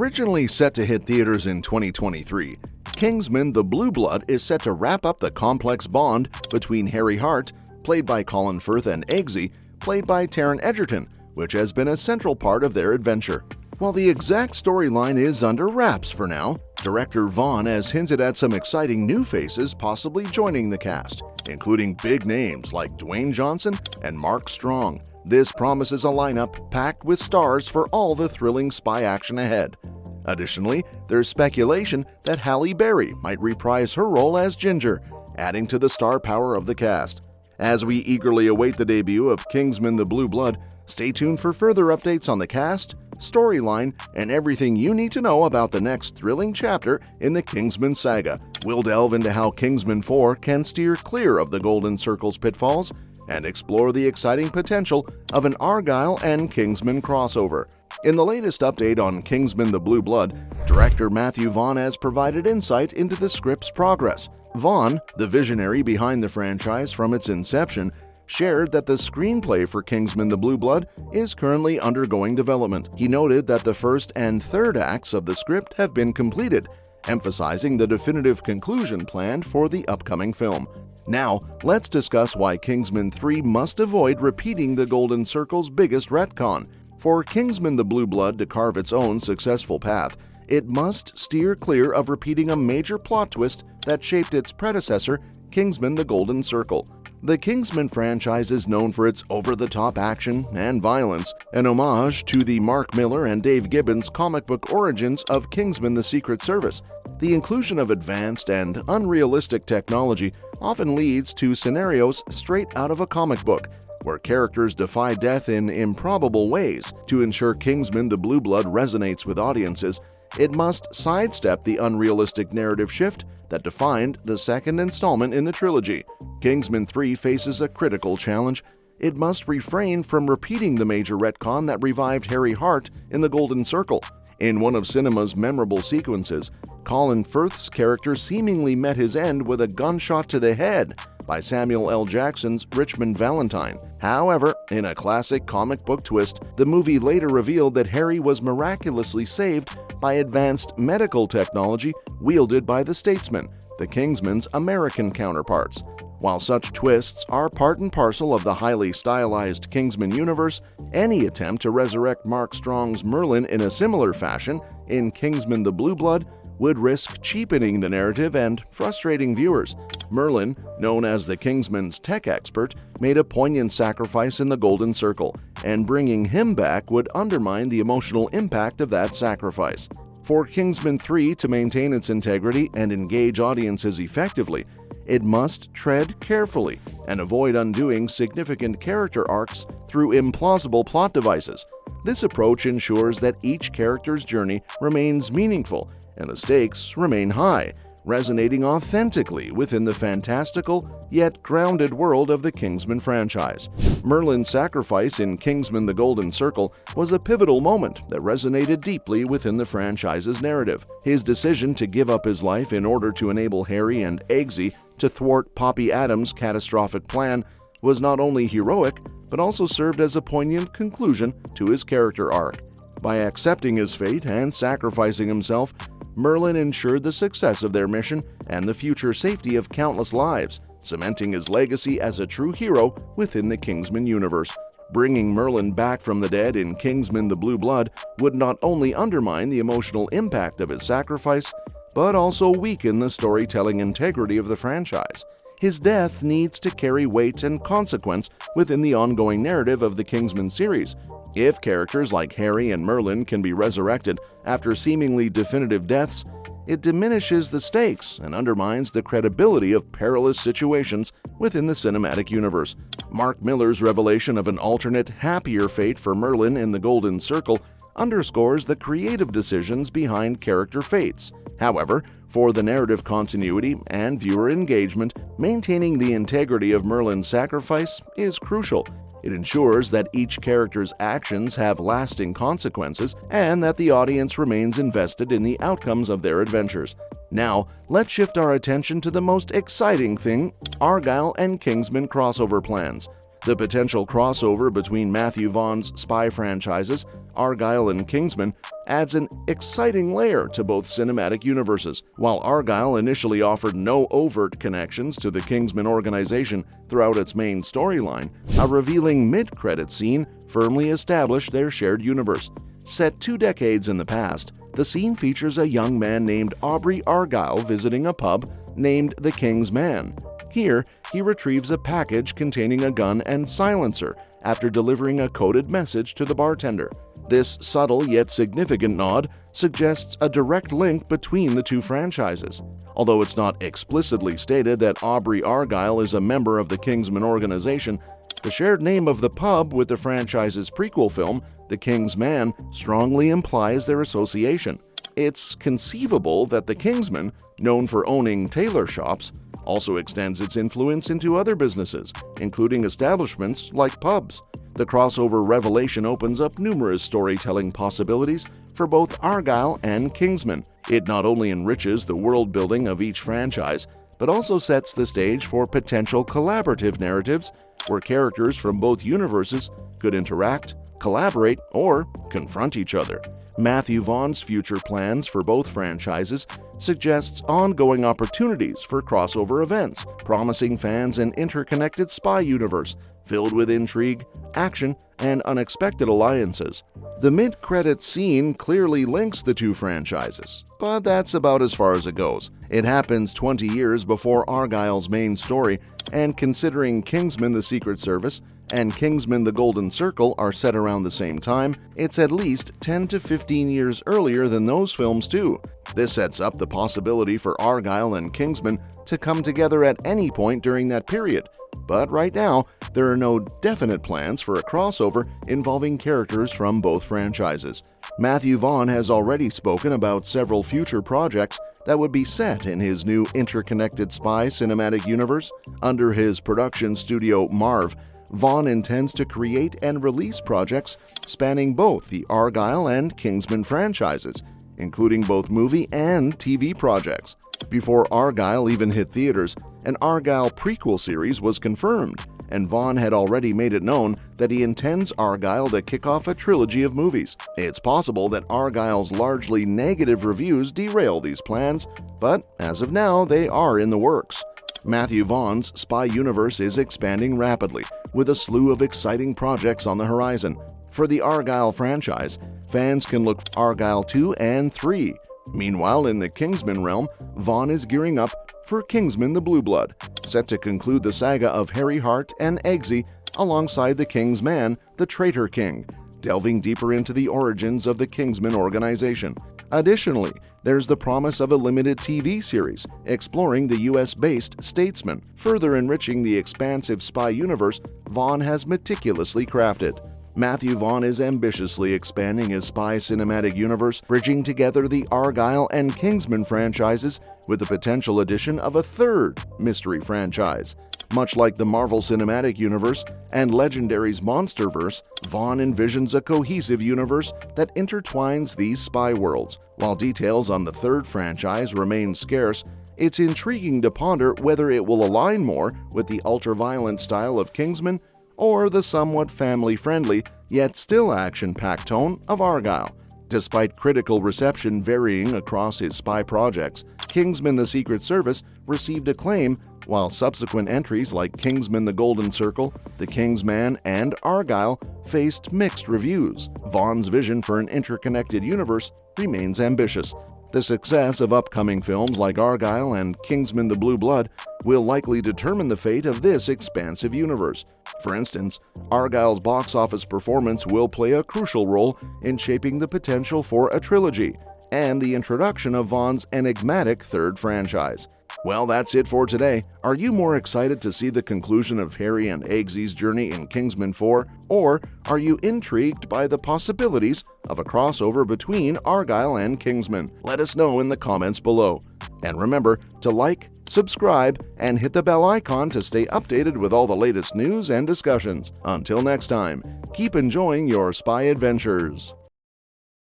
Originally set to hit theaters in 2023, Kingsman: The Blue Blood is set to wrap up the complex bond between Harry Hart, played by Colin Firth, and Eggsy, played by Taron Egerton, which has been a central part of their adventure. While the exact storyline is under wraps for now, director Vaughn has hinted at some exciting new faces possibly joining the cast, including big names like Dwayne Johnson and Mark Strong. This promises a lineup packed with stars for all the thrilling spy action ahead. Additionally, there's speculation that Halle Berry might reprise her role as Ginger, adding to the star power of the cast. As we eagerly await the debut of Kingsman: The Blue Blood, stay tuned for further updates on the cast, storyline, and everything you need to know about the next thrilling chapter in the Kingsman saga. We'll delve into how Kingsman 4 can steer clear of the Golden Circle's pitfalls and explore the exciting potential of an Argyle and Kingsman crossover. In the latest update on Kingsman: The Blue Blood, director Matthew Vaughn has provided insight into the script's progress. Vaughn, the visionary behind the franchise from its inception, shared that the screenplay for Kingsman: The Blue Blood is currently undergoing development. He noted that the first and third acts of the script have been completed, emphasizing the definitive conclusion planned for the upcoming film. Now, let's discuss why Kingsman 3 must avoid repeating the Golden Circle's biggest retcon. For Kingsman: The Blue Blood to carve its own successful path, it must steer clear of repeating a major plot twist that shaped its predecessor, Kingsman: The Golden Circle. The Kingsman franchise is known for its over-the-top action and violence, an homage to the Mark Millar and Dave Gibbons comic book origins of Kingsman: The Secret Service. The inclusion of advanced and unrealistic technology often leads to scenarios straight out of a comic book, where characters defy death in improbable ways. To ensure Kingsman: The Blue Blood resonates with audiences, it must sidestep the unrealistic narrative shift that defined the second installment in the trilogy. Kingsman 3 faces a critical challenge. It must refrain from repeating the major retcon that revived Harry Hart in the Golden Circle. In one of cinema's memorable sequences, Colin Firth's character seemingly met his end with a gunshot to the head by Samuel L. Jackson's Richmond Valentine. However, in a classic comic book twist, the movie later revealed that Harry was miraculously saved by advanced medical technology wielded by the Statesman, the Kingsman's American counterparts. While such twists are part and parcel of the highly stylized Kingsman universe, any attempt to resurrect Mark Strong's Merlin in a similar fashion in Kingsman: The Blue Blood would risk cheapening the narrative and frustrating viewers. Merlin, known as the Kingsman's tech expert, made a poignant sacrifice in the Golden Circle, and bringing him back would undermine the emotional impact of that sacrifice. For Kingsman 3 to maintain its integrity and engage audiences effectively, it must tread carefully and avoid undoing significant character arcs through implausible plot devices. This approach ensures that each character's journey remains meaningful and the stakes remain high, resonating authentically within the fantastical yet grounded world of the Kingsman franchise. Merlin's sacrifice in Kingsman: The Golden Circle was a pivotal moment that resonated deeply within the franchise's narrative. His decision to give up his life in order to enable Harry and Eggsy to thwart Poppy Adams' catastrophic plan was not only heroic, but also served as a poignant conclusion to his character arc. By accepting his fate and sacrificing himself, Merlin ensured the success of their mission and the future safety of countless lives, cementing his legacy as a true hero within the Kingsman universe. Bringing Merlin back from the dead in Kingsman: The Blue Blood would not only undermine the emotional impact of his sacrifice, but also weaken the storytelling integrity of the franchise. His death needs to carry weight and consequence within the ongoing narrative of the Kingsman series. If characters like Harry and Merlin can be resurrected after seemingly definitive deaths, it diminishes the stakes and undermines the credibility of perilous situations within the cinematic universe. Mark Millar's revelation of an alternate, happier fate for Merlin in the Golden Circle underscores the creative decisions behind character fates. However, for the narrative continuity and viewer engagement, maintaining the integrity of Merlin's sacrifice is crucial. It ensures that each character's actions have lasting consequences and that the audience remains invested in the outcomes of their adventures. Now, let's shift our attention to the most exciting thing: Argyle and Kingsman crossover plans. The potential crossover between Matthew Vaughn's spy franchises, Argylle and Kingsman, adds an exciting layer to both cinematic universes. While Argylle initially offered no overt connections to the Kingsman organization throughout its main storyline, a revealing mid-credit scene firmly established their shared universe. Set 2 decades in the past, the scene features a young man named Aubrey Argylle visiting a pub named the Kingsman. Here, he retrieves a package containing a gun and silencer after delivering a coded message to the bartender. This subtle yet significant nod suggests a direct link between the two franchises. Although it's not explicitly stated that Aubrey Argylle is a member of the Kingsman organization, the shared name of the pub with the franchise's prequel film, The Kingsman, strongly implies their association. It's conceivable that the Kingsman, known for owning tailor shops, also extends its influence into other businesses, including establishments like pubs. The crossover revelation opens up numerous storytelling possibilities for both Argylle and Kingsman. It not only enriches the world building of each franchise, but also sets the stage for potential collaborative narratives where characters from both universes could interact, collaborate, or confront each other. Matthew Vaughn's future plans for both franchises suggests ongoing opportunities for crossover events, promising fans an interconnected spy universe filled with intrigue, action, and unexpected alliances. The mid-credits scene clearly links the two franchises, but that's about as far as it goes. It happens 20 years before Argylle's main story, and considering Kingsman: The Secret Service and Kingsman: The Golden Circle are set around the same time, it's at least 10 to 15 years earlier than those films too. This sets up the possibility for Argylle and Kingsman to come together at any point during that period. But right now, there are no definite plans for a crossover involving characters from both franchises. Matthew Vaughn has already spoken about several future projects that would be set in his new interconnected spy cinematic universe. Under his production studio Marv, Vaughn intends to create and release projects spanning both the Argylle and Kingsman franchises, including both movie and TV projects. Before Argylle even hit theaters, an Argylle prequel series was confirmed, and Vaughn had already made it known that he intends Argylle to kick off a trilogy of movies. It's possible that Argylle's largely negative reviews derail these plans, but as of now, they are in the works. Matthew Vaughn's spy universe is expanding rapidly, with a slew of exciting projects on the horizon. For the Argylle franchise, fans can look for Argylle 2 and 3. Meanwhile, in the Kingsman realm, Vaughn is gearing up for Kingsman: The Blue Blood, set to conclude the saga of Harry Hart and Eggsy alongside the Kingsman, the Traitor King, delving deeper into the origins of the Kingsman organization. Additionally, there's the promise of a limited TV series exploring the US-based statesman, further enriching the expansive spy universe Vaughn has meticulously crafted. Matthew Vaughn is ambitiously expanding his spy cinematic universe, bridging together the Argylle and Kingsman franchises with the potential addition of a third mystery franchise. Much like the Marvel Cinematic Universe and Legendary's Monsterverse, Vaughn envisions a cohesive universe that intertwines these spy worlds. While details on the third franchise remain scarce, it's intriguing to ponder whether it will align more with the ultra-violent style of Kingsman or the somewhat family-friendly, yet still action-packed tone of Argylle. Despite critical reception varying across his spy projects, Kingsman: The Secret Service received acclaim, while subsequent entries like Kingsman: The Golden Circle, The Kingsman, and Argylle faced mixed reviews. Vaughn's vision for an interconnected universe remains ambitious. The success of upcoming films like Argylle and Kingsman: The Blue Blood will likely determine the fate of this expansive universe. For instance, Argylle's box office performance will play a crucial role in shaping the potential for a trilogy and the introduction of Vaughn's enigmatic third franchise. Well, that's it for today. Are you more excited to see the conclusion of Harry and Eggsy's journey in Kingsman 4, or are you intrigued by the possibilities of a crossover between Argylle and Kingsman? Let us know in the comments below. And remember to like, subscribe, and hit the bell icon to stay updated with all the latest news and discussions. Until next time, keep enjoying your spy adventures.